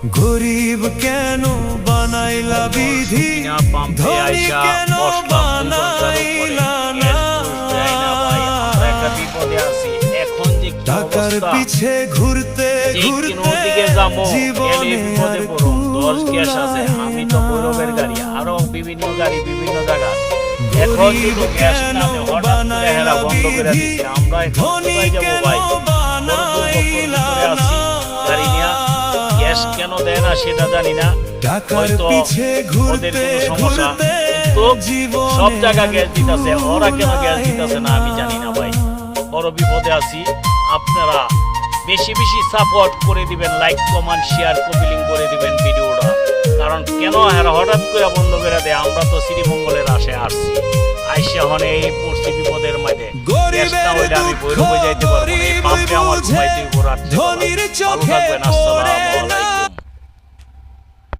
গরিব কেন বানাইলা বিধি, ধনী কেন বানাইলা না। টাকার পিছে ঘুরতে ঘুরতে জীবনে আর কুলায় না। আমি তো গৌরবের গাড়ি, আরো বিভিন্ন গাড়ি বিভিন্ন জায়গা। এখন শুধু গ্যাস না হঠাৎ করে হেরা বন্ধ করে দিচ্ছে। আমরা কোথায় যাবো ভাই? গাড়ি নিয়ে গ্যাস কেন দেয় না সেটা জানি না, হয়তো ওদের কোনো সমস্যা। কিন্তু সব জায়গায় গ্যাস দিতেছে, ওরা কেন গ্যাস দিতেছে না আমি জানি না ভাই। বড় বিপদে আছি। আপনারা বেশি বেশি সাপোর্ট করে দিবেন, লাইক কমেন্ট শেয়ার কপিলিং করে দিবেন ভিডিওটা। কারণ কেন হেরা হঠাৎ করে বন্ধ করে দেয়? আমরা তো শ্রীমঙ্গলের আশায় আসছি, আইসা হনে এই পড়ছি বিপদের মাঝে। গ্যাসটা হইলে আমি বৈরবে যাইতে পারবো না, এই পাপে আমার ঘুমাইতে রাত। ভালো থাকবেন, আসসালামু আলাইকুম।